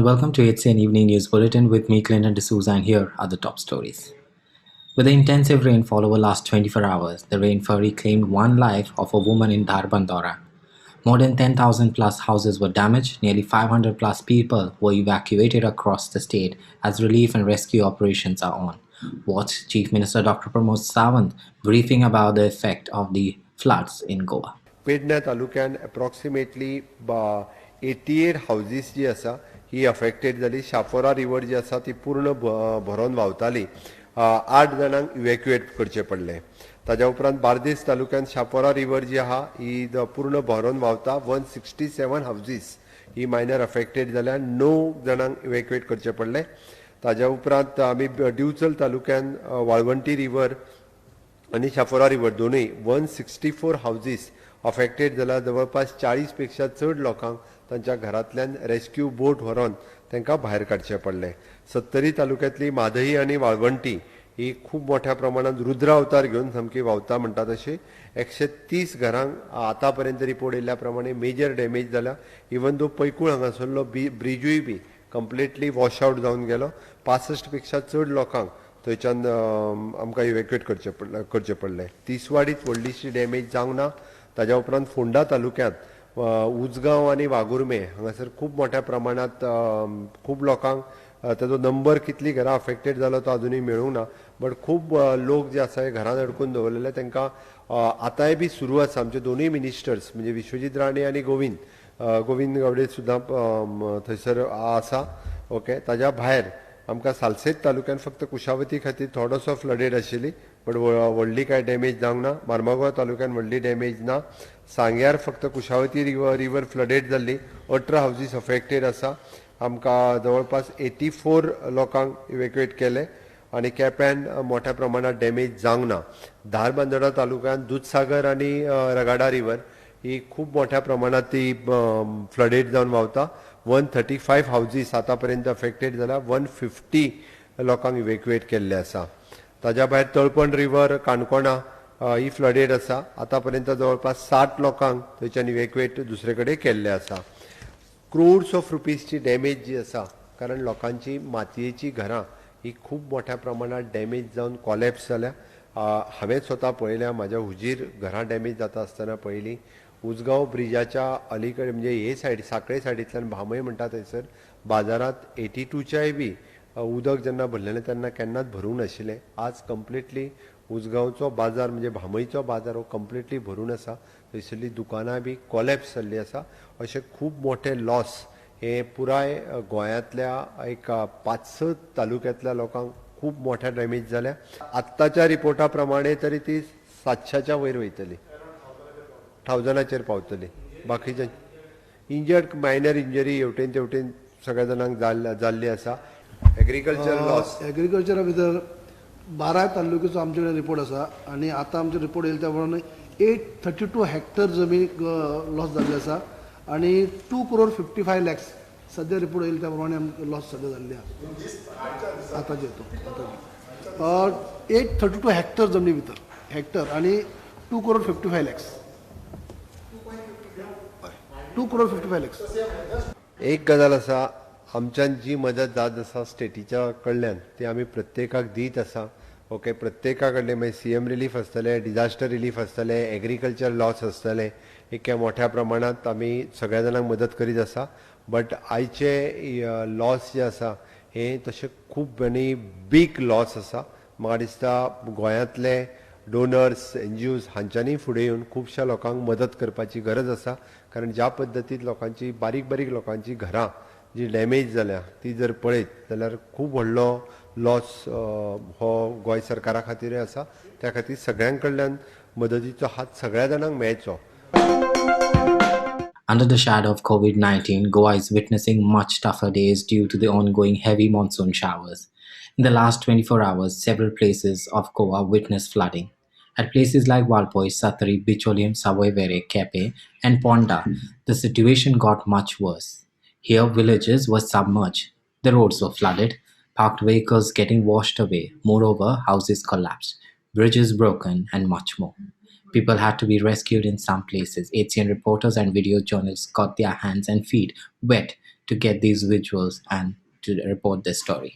welcome to HCN Evening News Bulletin with me, Clinton D'Souza, and here are the top stories. With the intensive rainfall over the last 24 hours, the rain flurry claimed one life of a woman in Dharbandora. More than 10,000 plus houses were damaged, nearly 500 plus people were evacuated across the state as relief and rescue operations are on. Watch Chief Minister Dr. Pramod Sawant briefing about the effect of the floods in Goa. पेडण्या तालुक्यान approximately 88 houses जी आसा ही affected जाली. Chapora river जी आसा ती पूर्ण भरून व्हांवताली. 8 जाणांक इवॅक्युएट करचे पडले. ताज्या उपरांत बार्देस तालुक्यात शापोरा रिवर जी आहा ही पूर्ण भरून व्हांवता. 167 हाऊजीस ही मायनर अफेक्टेड जाल्या. 9 जाणांक इवॅक्युएट करचे पडले. ताज्या उपरांत आमी दिवचल तालुक्यान वाळवंटी रिवर आणि शापोरा रिवर दोनूय 164 हाऊजीस अफेक्टेड जाला. जवळपास 40 पेक्षा चड लोकांक तांच्या घरांतल्यान रेस्क्यू बोट व्हरून तांकां भायर काडचे पडले. 70 तालुक्यांतली माधई आनी वाळवंटी ही खूब मोठ्या प्रमाणात रुद्र अवतार घेवन सामकी व्हांवता म्हणटा तशी. 130 घरांक आतां पर्यंत रिपोर्ट येयल्ल्या प्रमाणे मेजर डॅमेज जाला. इवन दो पैकूळ हांगासरलो ब्रिजूय बी कंप्लिटली वॉश आउट जावन गेलो. 65 पेक्षा चड लोकांक थंयच्यान आमकां इवॅक्युएट करचे पडले. तिसवाडीत व्हडलीशी डॅमेज जावंक ना. ताज्या उपरांत फोंडा तालुक्यांत उजगांव आनी वागुर्मे हांगासर खूब मोठ्या प्रमाणात खूब लोकांक ताजो नंबर कितली घरां अफेक्टेड जालो तो अजुनूय मेळूंक ना. बट खूब लोक जे आसा घरांत अडकून दवरलेले तांकां आतांय बी सुरू आसा. आमचे दोनूय मिनिस्टर्स म्हणजे विश्वजीत राणे आनी गोविंद गावडे सुद्दां थंयसर आसा. ओके. ताज्या भायर आमकां सालसेत तालुक्यात फक्त कुशावती खातीर थोडोसो फ्लडेड आशिल्ली. बट व्हडली कांय डॅमेज जावंक ना. मार्मागांव तालुक्यात व्हडली डॅमेज ना. सांग्यार फक्त कुशावती रिवर फ्लडेड जाल्ली. 18 हाऊजीस अफेक्टेड आसा. आमकां जवळपास 84 लोकांक इवॅक्युएट केले आनी केप्यान मोठ्या प्रमाणात डॅमेज जावंक ना. धारबांदोडा तालुक्यात दूधसागर आनी रगाडा रिवर ही खूब मोठ्या प्रमाणात ती फ्लडेड जावन व्हांवता. 135 हाऊजीस आतां पर्यंत अफेक्टेड जाला. 150 लोकांक इवॅक्युएट केल्ले आसा. ताज्या भायर तळपण रिवर काणकोणा ही फ्लडेड आसा. आतां पर्यंत जवळपास 60 लोकांक थंयच्यान इवॅक्युएट दुसरे कडेन केल्ले आसा. क्रोर्स ऑफ रुपीजची डॅमेज जी आसा कारण लोकांची मातयेची घरां ही खूब मोठ्या प्रमाणात डॅमेज जावन कॉलॅप्स जाल्या. हांवें स्वता पळयल्या. म्हाज्या हुजीर घरां डॅमेज जाता आसतना पळयलीं. उजगांव ब्रिजाच्या अलीकडे म्हणजे हे सायड साखळे सायडींतल्यान भामय म्हणटा थंयसर बाजारात 82च्याय बी उदक जेन्ना भरलेलें तेन्ना केन्नाच भरूंक नाशिल्लें. आज कंप्लिटली उजगांवचो बाजार म्हणजे भामयचो बाजार हो कंप्लिटली भरून आसा. थंयसरली दुकानां बी कॉलॅप्स जाल्लीं आसा. अशे खूब मोठे लॉस हे पुराय गोंयांतल्या एक 5-6 तालुक्यांतल्या लोकांक खूब मोठ्या डॅमेज जाल्या. आत्ताच्या रिपोर्टा प्रमाणे तरी ती 700च्या वयर वयतली. 1000चेर पावतली. बाकीचे इंजर्ड मायनर इंजरी हेवटेन तेवटेन सगळ्या जाणांक जाल्ली आसा. एग्रीकल्चर लॉस एग्रीकल्चरा भितर 12 तालुक्याचो आमचे कडेन रिपोर्ट आसा आनी आतां आमचे रिपोर्ट येयला त्या प्रमाणे 832 हेक्टर जमीन लॉस जाल्ली आसा आनी 2,55,00,000 सद्या रिपोर्ट येयला त्या प्रमाणे लॉस सद्या जाल्ली आसा. आतांचे हितून 832 हेक्टर जमनी भितर हेक्टर आनी 2,55,00,000 2,55,00,000. एक गजाल आसा. आमच्यान जी मदत जात आसा स्टेटीच्या कडल्यान ती आमी प्रत्येकाक दीत आसा. ओके. प्रत्येका कडले मागीर CM रिलीफ आसतले, डिजास्टर रिलीफ आसतले, एग्रीकल्चर लॉस आसतले. एक मोठ्या प्रमाणात आमी सगळ्या जाणांक मदत करीत आसा. बट आयचे लॉस जे आसा हे तशे खूब आनी बीग लॉस आसा. म्हाका दिसता गोंयांतले डोनर्स NGOs हांच्यांनी फुडें येवन खुबश्या लोकांक मदत करपाची गरज आसा. कारण ज्या पद्दतीन लोकांची बारीक लोकांची घरां जी डॅमेज जाल्या ती जर पळयत जाल्यार खूब व्हडलो लॉस हो गोंय सरकारा खातीर आसा. त्या खातीर सगळ्यां कडल्यान मदतीचो हात सगळ्या जाणांक मेळचो. Under the shadow of COVID-19, Goa is witnessing much tougher days due to the ongoing heavy monsoon showers. In the last 24 hours, several places of Goa witnessed flooding. At places like Valpoi, Satari, Bicholiam, Savoyvere, Kepe, and Ponda, the situation got much worse. Here, villages were submerged, the roads were flooded, parked vehicles getting washed away. Moreover, houses collapsed, bridges broken, and much more. People had to be rescued in some places. HCN reporters and video journalists got their hands and feet wet to get these visuals and to report this story.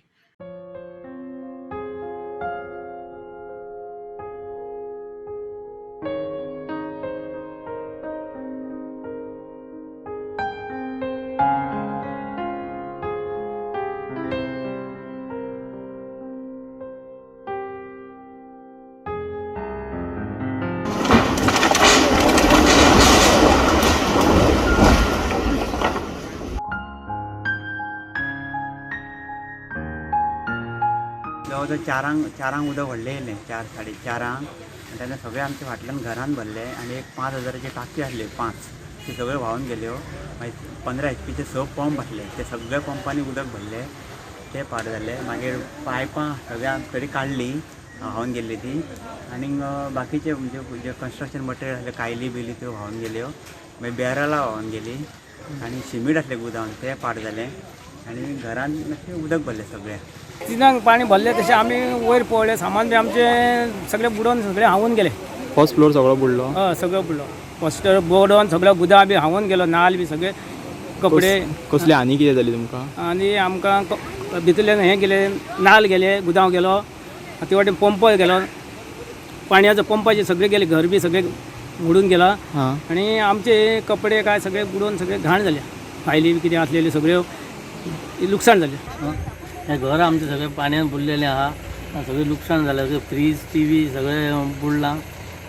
जवळजवळ चारांक उदक व्हडलें येयलें 4-4:30 तेन्ना सगळे आमच्या फाटल्यान घरान भरले आनी एक 5,000ची टाकी आसली 5 ते सगळे व्हांवन गेल्यो. मागीर 15 HP 6 पंप आसले ते सगळ्या पंपांनी उदक भरले ते पाड जाले. मागीर पायपां सगळ्या तरी काडली व्हांवन गेल्ली ती आनी बाकीचे म्हणजे जे कन्स्ट्रक्शन मटेरियल आसले कायली बिली त्यो व्हांवन गेल्यो. मागीर बॅरलां व्हांवन गेली आनी सिमीट आसले गुदावन ते पाड जाले आनी घरान मातशें उदक भरलें सगळ्या. तिनांक पाणी भरले तशें आमी वयर पळयलें सामान बी आमचें सगळें बुडोवन सगळें हांवून गेलें. फर्स्ट फ्लोर सगळो बुडलो. हय सगळो बुडलो. फर्स्ट बुडोवन सगळ्या गुदा बी हांवून गेलो. नाल बी सगळे कपडे कसली आनी कितें जाली तुमकां? आनी आमकां भितरल्यान हें गेलें नाल गेले गुदांव गेलो ते वाटेन पंप गेलो पाणयाचो पंपाचे सगळे गेले घर बी सगळे बुडून गेला आनी आमचे कपडे काय सगळे बुडोवन सगळे घाण जाले. फायली बी कितें आसलेल्यो सगळ्यो लुकसाण जालें. हे घर आमचे सगळे पाण्यान बुडलेले आहा सगळे लुकसाण जालें. सगळे फ्रीज TV सगळे बुडलां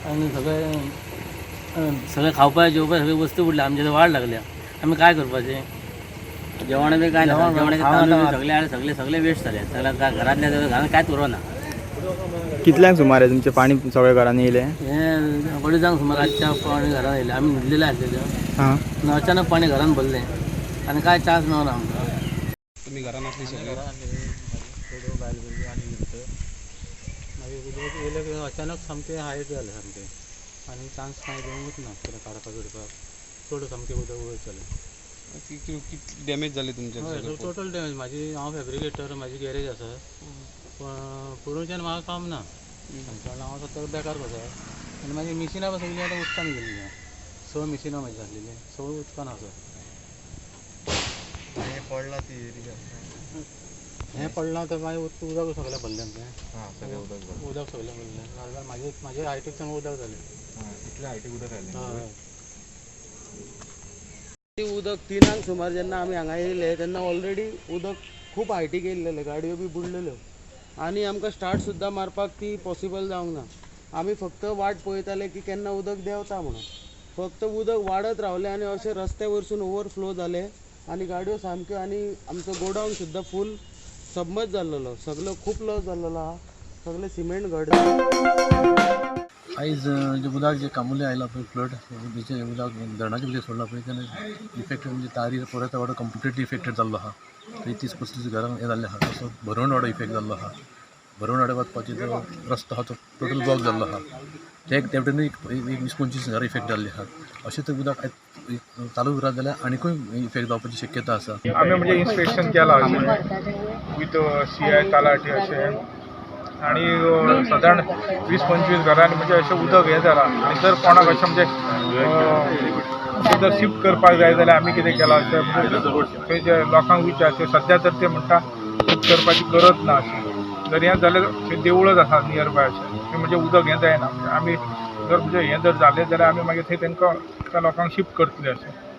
आनी सगळे खावपाचे जेवपाचे सगळे वस्तू बुडल्या. आमचे वाट लागल्या आमी काय करपाचें? जेवण बी काय ना जेवणाचे तांदूळ सगळे सगळे वेस्ट जाले. सगळ्या घरांतल्या घरांत कांयच उरोना. कितल्यांक सुमार तुमचे पाणी सगळ्या घरांनी येयलें? हे बडीजांक सुमार रातच्या पाणी घरान येयलें. आमी न्हिदलेले आसलेले आनी अचानक पाणी घरान भरलें आनी काय चान्स मेळना आमकां. तुम्ही घरान आसली सगळी बायल गेली आनी भितर मागीर उदक येयलें अचानक सामकें हायट जालें सामकें आनी चान्स कांय देवंकूच ना कितें काडपाक बिडपाक. चड सामकें उदक वयर जालें. किती डॅमेज जाले तुमचे? Total damage. हांव फॅब्रिकेटर म्हाजी गॅरेज आसा पुडूच्यान म्हाका काम ना हांव सतत बेकार कसो आनी मागीर मिशिनां सगळीं आतां उदकान गेल्लीं 6 मिशिनां म्हाजी आसलेलीं सगळीं उदकान आसा. हें पडलां ती हें पडलां तर मागीर उदक सगळें भरलें तें उदक सगळें भरलें नाजाल्यार म्हाजे हायटीच्यान उदक जालें. इतल्या हायटीक उदक आयलें. उदक 3 सुमार जेन्ना आमी हांगा येयले तेन्ना ऑलरेडी उदक खूब हायटीक येयल्लेलें गाडयो बी बुडलेल्यो आनी आमकां स्टार्ट सुद्दां मारपाक ती पॉसिबल जावंक ना. आमी फक्त वाट पळयताले की केन्ना उदक देंवता म्हणून. फक्त उदक वाडत रावलें आनी अशें रस्त्या वयरसून ओवरफ्लो जाले आनी गाडयो सामक्यो आनी आमचो गोडाऊन सुद्दां फूल सबमर्ज जाल्लो. सगळो खूब लॉस जाल्लो आहा. सगळें सिमेंट घट आयज जे उदक जे कामुले आयला पळय फ्लड जे उदक धरणाचे भितर सोडला पळय तेन्ना इफेक्टेड म्हणजे तारी परत वाडो कंप्लिटली इफेक्टेड जाल्लो आहा. 30-35 घरांक हे जाल्ले आहा. तसो भरून वाडो इफेक्ट जाल्लो आहा. भरून वाडे वचपाचो जो रस्तो आहा तो टोटल ब्लॉक जाल्लो आहा. ते वटेनूय 20-25 घरां इफेक्ट जाल्ली आहात. अशें तर उदक चालू उरत जाल्यार आनीकूय इफेक्ट जावपाची शक्यता आसा. आमी म्हणजे इन्स्पेक्शन केलां विथ CI तलाटी अशें आनी सादारण 20-25 घरांनी म्हणजे अशें उदक हें जालां. आनी जर कोणाक अशें म्हणजे जर शिफ्ट करपाक जाय जाल्यार आमी कितें केलां अशें म्हणजे थंय जे लोकांक विचारचें सद्या तर ते म्हणटा शिफ्ट करपाची गरज ना अशी. जर हें जाल्यार थंय देवूळच आसा नियर बाय अशें म्हणजे उदक हें जायना. आमी जर म्हणजे हें जर जालें जाल्यार आमी मागीर थंय तांकां त्या लोकांक शिफ्ट करतले अशें.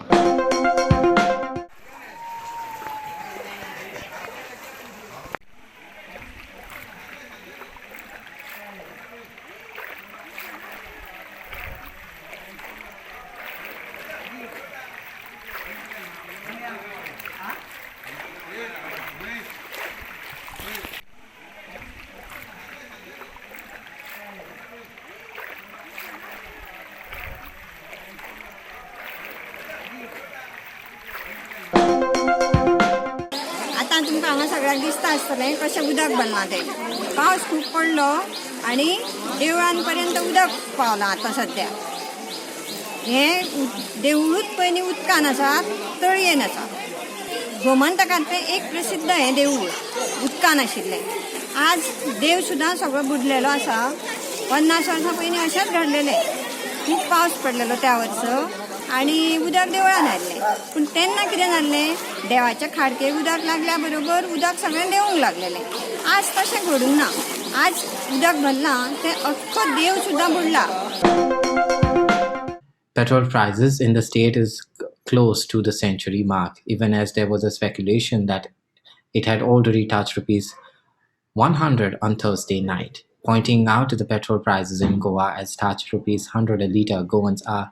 तुमकां हांगा सगळ्यांक दिसता आसतलें कशें उदक भरना तें. पावस खूब पडलो आनी देवळान पर्यंत उदक पावलां आतां सद्या. हें देवूळूच पयलीं उदकान आसा तळयेन आसा. गोमंतकांतलें एक प्रसिद्ध हें देवूळ उदकान आशिल्लें. आज देव सुद्दां सगळो बुडलेलो आसा. 50 वर्सां पयलीं अशेंच घडलेलें. खूब पावस पडलेलो त्या वर्स आणि उदक देवळान हाडलें. पूण तेन्ना कितें जाल्लें, देवाच्या खाडकेक उदक लागल्या बरोबर उदक सगळें देवूंक लागलेलें. आज तशें घडूंक ना. आज उदक भरलां तें अख्खो देव सुद्दां बुडला. Petrol prices in the state is close to the century mark, even as there was a speculation that it had already touched rupees 100 on Thursday night. Pointing out to the petrol prices in Goa as touched rupees 100 a litre, Goans are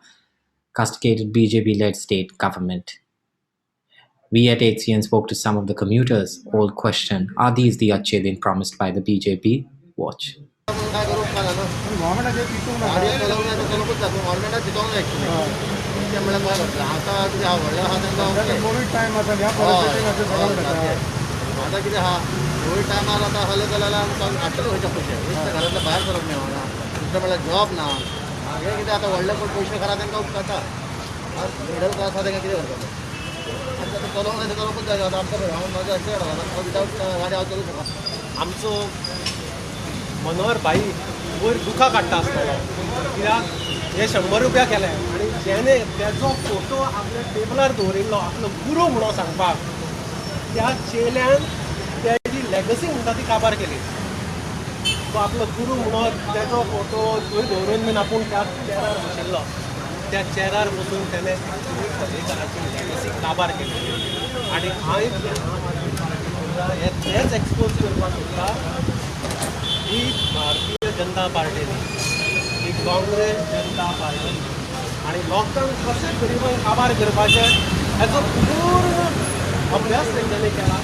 castigated BJP-led state government. We at HCN spoke to some of the commuters. All question, are these the अच्छे दिन promised by the BJP? Watch. आता कितें आहा Covid टायमार आतां हले जाल्यार आमकां हाडटले खंयचे पयशे घरांतले भायर सरप मेळना दुसरें म्हणल्यार जॉब ना हे कितें आतां व्हडले कोण पयशे घरा तांकां उपकारता मिडल क्लास आहा तांकां कितें करतले आमकां आतां चलोवंक जाय तें चलोवंकूच जाय आतां आमकां हांव म्हाजो एक्सिडेंट जाला विदावट गाडी हांव चलूंक शकना. आमचो मनोहर भाई वयर दुखां काडटा आसतलो कित्याक हे 100 रुपया केले आनी जेणे तेजो फोटो आपल्या टेबलार दवरिल्लो आपलो गुरू म्हणून सांगपाक त्या चेल्यान तेजी लेगसी म्हणटा ती काबार केली. तो आपलो गुरू म्हणून तेजो फोटो थंय दवरून बीन आपूण त्या चेरार बशिल्लो त्या चेरार बसून तेणें पर्रेकराची लेगसी काबार केली आनी हांव तेच एक्सपोज करपाक सोदता ही भारतीय जनता पार्टी ही काँग्रेस जनता पार्टी आनी लोकांक कशें गरिबांक काबार करपाचें हेजो पूर्ण अभ्यास तेंच्यांनी केला.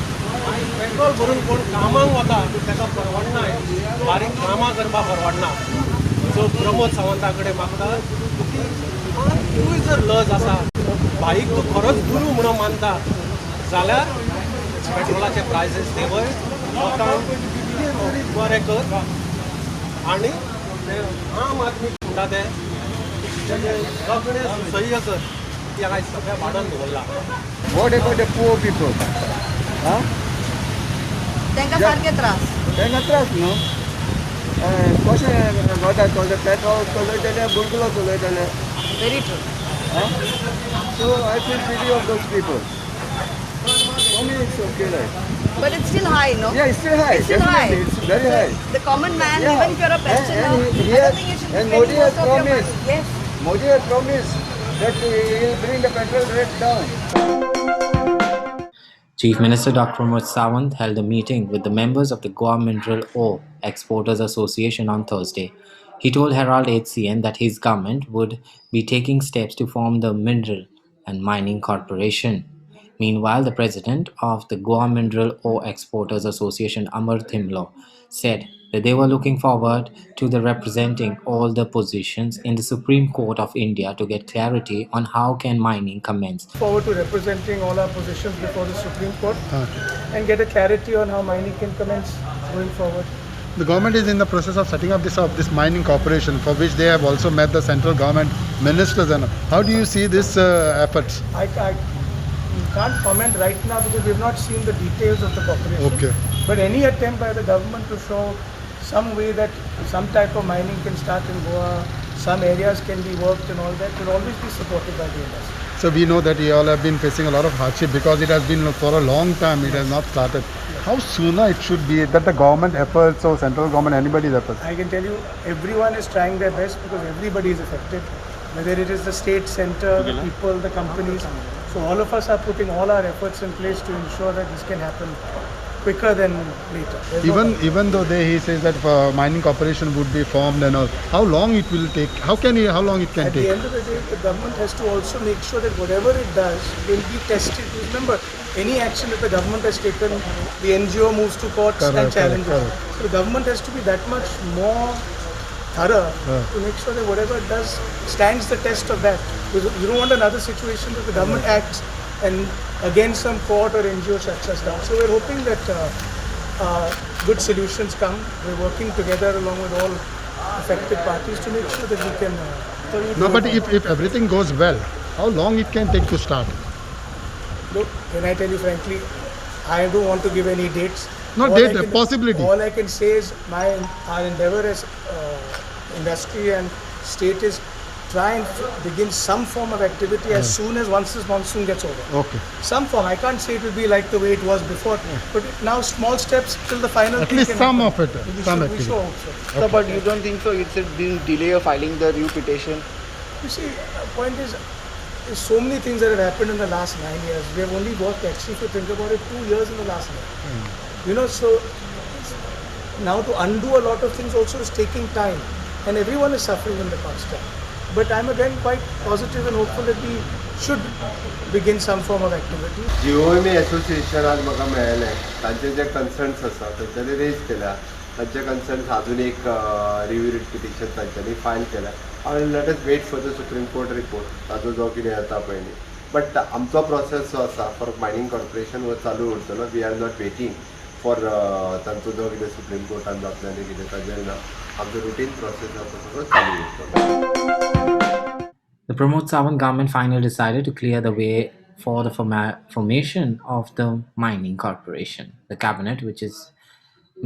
आनी पेट्रोल भरून कोण कामाक वता ताका परवडना बारीक कामां करपाक परवडना. सो प्रमोद सावंता कडेन मागता की तुवें जर लज आसा बाईक तूं खरोच गुरू म्हणून मानता जाल्यार पेट्रोलाचे प्रायसीस देंवय लोकांक कितें तरी बरें कर आनी आम आदमी म्हणटा ते सगळें सह्य कर ती आयज सगळें वाडोवन दवरला. What about the poor people? तांकां सारके त्रास. तांकां त्रास न्हू कशें वता थोडे petrol चलयतले बुलबुलो चलयतले. Very true. So I feel pity of those people. For me it's okay like. But it's still high, no? Yeah, it's still high. It's still high. It's very high. The common man, Yeah. even if you're a pensioner, I don't think you should and be Modi paying has most of your money. promised. Yes. Modi has promised that he will bring the petrol rate down. Chief Minister Dr. Pramod Sawant held a meeting with the members of the Goa Mineral Ore Exporters Association on Thursday. He told Herald HCN that his government would be taking steps to form the Mineral and Mining Corporation. Meanwhile, the president of the Goa Mineral Ore Exporters Association, Amar Thimlo, said that they were looking forward to the representing all the positions in the Supreme Court of India to get clarity on how can mining commence. Forward to representing all our positions before the Supreme Court and get a clarity on how mining can commence going forward. The government is in the process of setting up this mining corporation, for which they have also met the central government ministers. And how do you see this efforts? I can't comment right now because we have not seen the details of the corporation. Okay. But any attempt by the government to show some way that some type of mining can start in Goa, some areas can be worked and all that will always be supported by the industry. So we know that you all have been facing a lot of hardship because it has been for a long time, it has not started. How sooner it should be that the government efforts or central government, anybody's efforts? I can tell you everyone is trying their best because everybody is affected, whether it is the state, center, the people, the companies. So all of us are putting all our efforts in place to ensure that this can happen quicker than later. Even though he says that mining corporation would be formed and all, how long it will take? How long it can At take? the end of the day, the government has to also make sure that whatever it does will be tested. Remember, any action that the government has taken, the NGO moves to courts and challenges. So the government has to be that much more thorough to make sure that whatever it does stands the test of that. Because you don't want another situation that the government acts and against some court or NGO shuts us down. So we're hoping that good solutions come. We're working together along with all affected parties to make sure that we can. No, but if everything goes well, how long it can take to start? Look, can I tell you frankly, I don't want to give any dates. No date, possibility. All I can say is our endeavor as industry and state is try and begin some form of activity as soon as once this monsoon gets over. Okay. Some form. I can't say it will be like the way it was before, but now small steps till the final. At thing least can some happen. of it. We Some should activity. hope so. So, but you don't think so? It's been delay of filing the new petition. You see, the point is, there's so many things that have happened in the last 9 years. We have only worked, actually, if you think about it, 2 years in the last year. You know, so now to undo a lot of things also is taking time, and everyone is suffering in the constant. But I'm again quite positive and hopeful that we should begin some form of activity. GOM एसोसिएशनात म्हाका मेळ्ळें तांचे जे concerns आसा तांच्यांनी raise केल्या तांचे concerns अजून एक रिव्यू पिटिशन तांच्यांनी फायल केल्या आणि let us wait for the supreme court report ताजो जो कितें येता पळय न्ही बट आमचो प्रोसेस जो आसा फॉर मायनिंग कॉर्पोरेशन हो चालू उरतलो we are not waiting for तांचो जो कितें सुप्रीम कोर्टान जातलें आनी कितें ताजेर ना आमचो रुटीन प्रोसेस आसा सगळो चालू उरतलो. The Pramod Sawant government finally decided to clear the way for the formation of the mining corporation. The cabinet, which is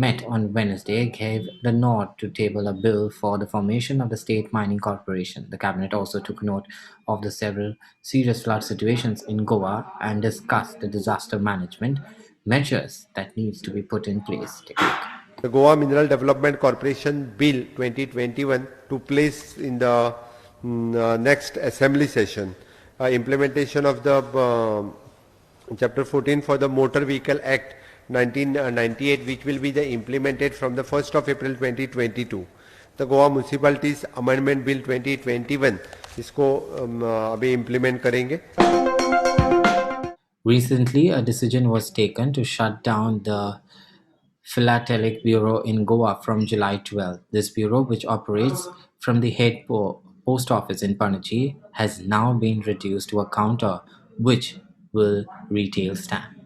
met on Wednesday, gave the nod to table a bill for the formation of the state mining corporation. The cabinet also took note of the several serious flood situations in Goa and discussed the disaster management measures that needs to be put in place. Take a look. The Goa Mineral Development Corporation Bill 2021 to place in the next assembly session. Implementation of the Chapter 14 for the Motor Vehicle Act 1998, which will be implemented from the 1st of April 2022. The Goa Municipalities Amendment Bill 2021 इसको अभी implement करेंगे. Recently, a decision was taken to shut down the Philatelic Bureau in Goa from July 12. This bureau, which operates from the head post office in Panaji, has now been reduced to a counter which will retail stamp.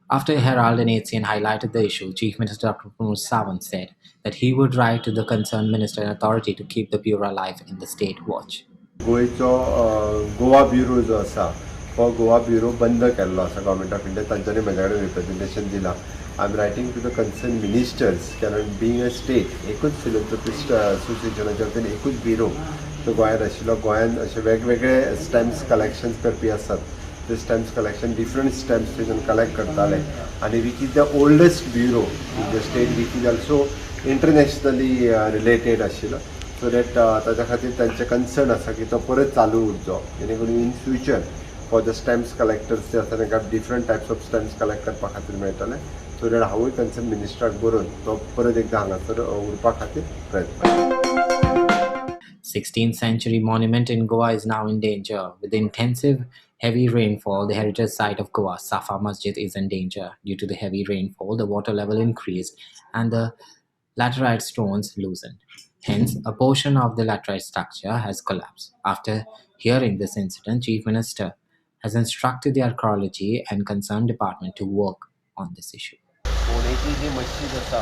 After Herald and HCN highlighted the issue, Chief Minister Dr. Pramod Sawant said that he would write to the concerned minister and authority to keep the bureau alive in the state watch. गोयचो Goa bureau जो आसा तो Goa bureau बंद केल्लो आसा government of India तांच्यांनी म्हज्या कडेन रिप्रेझेंटेशन दिलां I am writing to the concern ministers कारण बींग अ स्टेट एकूच फिलंथ्रोपिस्ट असोसिएशनाच्या वतीन एकूच ब्युरो तो गोंयांत आशिल्लो गोंयांत अशे वेगवेगळे स्टॅम्प्स कलेक्शन्स करपी आसात ते स्टॅम्प्स कलेक्शन डिफरंट स्टॅम्प्स थंयच्यान कलेक्ट करताले आनी which is the oldest bureau in the state which is also internationally related आशिल्लो सो दॅट ताच्या खातीर तांचे कन्सर्न आसा की तो परत चालू उरचो जेणे करून in future for the stamps collectors जे आसा तांकां different types of stamps collect करपा खातीर मेळटले सो दॅट हांवूय कन्सर्न मिनिस्टराक बरोवन तो परत एकदा हांगासर उरपा खातीर प्रयत्न 16th century monument in Goa is now in danger. With intensive heavy rainfall, the heritage site of Goa, Safa Masjid, is in danger. Due to the heavy rainfall, the water level increased and the laterite stones loosened. Hence, a portion of the laterite structure has collapsed. After hearing this incident, Chief Minister has instructed the archaeology and concerned department to work on this issue. पुणेची जी मस्जिद आसा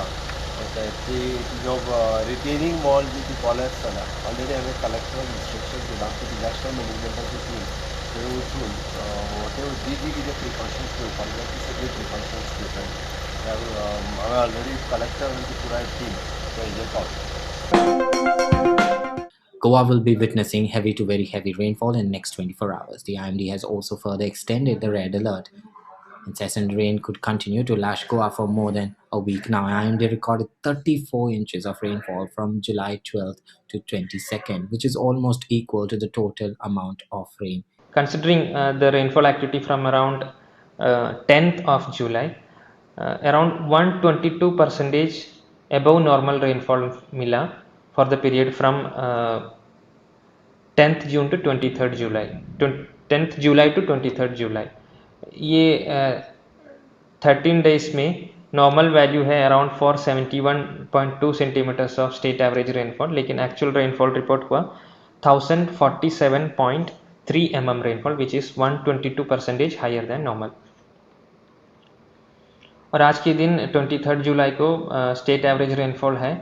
ती जो retaining wall जी ती collapse जाला already हांवें कलेक्टराक instruction दिलां की disaster मॅनेजमेंटाची team थंय वचून वॉटेवर जी कितें प्रिकॉशन्स घेवपाक जाय ती सगळी प्रिकॉशन्स घेतली हांवें ऑलरेडी कलेक्टर आनी ती पुराय टीम हेजेर पावता. Goa will be witnessing heavy to very heavy rainfall in the next 24 hours. The IMD has also further extended the red alert. Incessant rain could continue to lash Goa for more than a week now. IMD recorded 34 inches of rainfall from July 12th to 22nd, which is almost equal to the total amount of rain. Considering the rainfall activity from around 10th of July, around 122% above normal rainfall Mila for the period from 10th June to 23rd July, 10th July to 23rd July. ये 13 days में normal value है around 471.2 centimetres of state average rainfall, लेकिन actual rainfall report हुआ 1047.3 mm rainfall which is 122% higher than normal. और आज के दिन 23 जुलाई को स्टेट एवरेज रेनफॉल है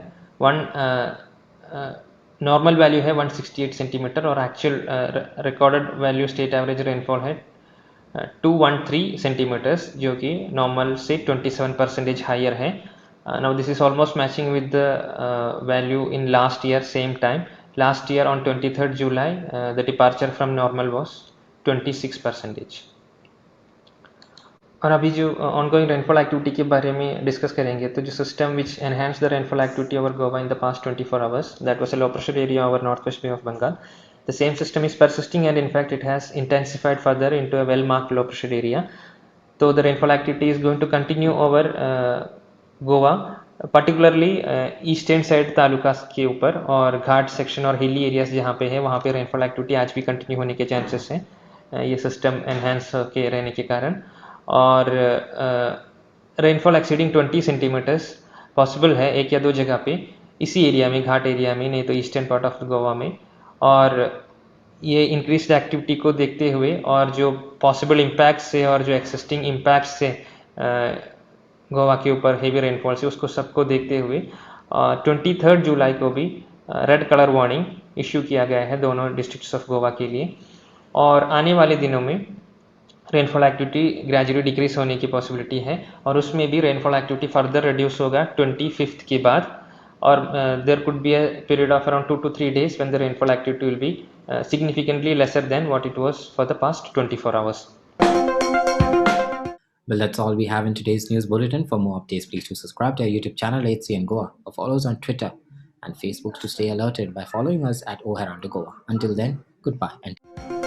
नॉर्मल वैल्यू है 168 सेंटीमीटर और actual recorded value state average rainfall है 213 सेंटीमीटर्स जो कि नॉर्मल से 27% हायर है. Now this is almost matching with the value in last year same time. Last year on 23rd July, the departure from normal was 26%. और अभी जो ongoing rainfall activity के बारे में डिस्कस करेंगे, तो जो system which enhance the rainfall activity over Goa in the past 24 hours, that was a low pressure area over north west bay of Bengal. The same system is persisting and in fact it has intensified further into a well marked low pressure area. So the rainfall activity is going to continue over Goa, particularly eastern side talukas के ऊपर और घाट section और hilly areas जहाँ पे है वहाँ पे rainfall activity आज भी continue होने के चांसेस हैं, ये सिस्टम एनहेंस के रहने के कारण. और रेनफॉल एक्सीडिंग 20 सेंटीमीटर्स पॉसिबल है एक या दो जगह पे इसी एरिया में, घाट एरिया में, नहीं तो ईस्टर्न पार्ट ऑफ गोवा में. और ये इंक्रीज्ड एक्टिविटी को देखते हुए और जो पॉसिबल इम्पैक्ट से और जो एक्सिस्टिंग इम्पैक्ट से गोवा के ऊपर हेवी रेनफॉल से उसको सबको देखते हुए 23 जुलाई को भी रेड कलर वार्निंग इशू किया गया है दोनों डिस्ट्रिक्ट्स ऑफ गोवा के लिए. और आने वाले दिनों में रेनफॉल एक्टिविटी ग्रेजुअली डिक्रीज होने की पॉसिबिलिटी है और उसमें भी रेनफॉल एक्टिविटी फर्दर रिड्यूस होगा 25th के बाद. और there could be a period of around 2 to 3 days when the rainfall activity will be significantly lesser than what it was for the past 24 hours. Well, that's all we have in today's news bulletin. For more updates, please do subscribe to our YouTube channel HCN Goa or follow us on Twitter and Facebook to stay alerted by following us at Goa. Until then, goodbye and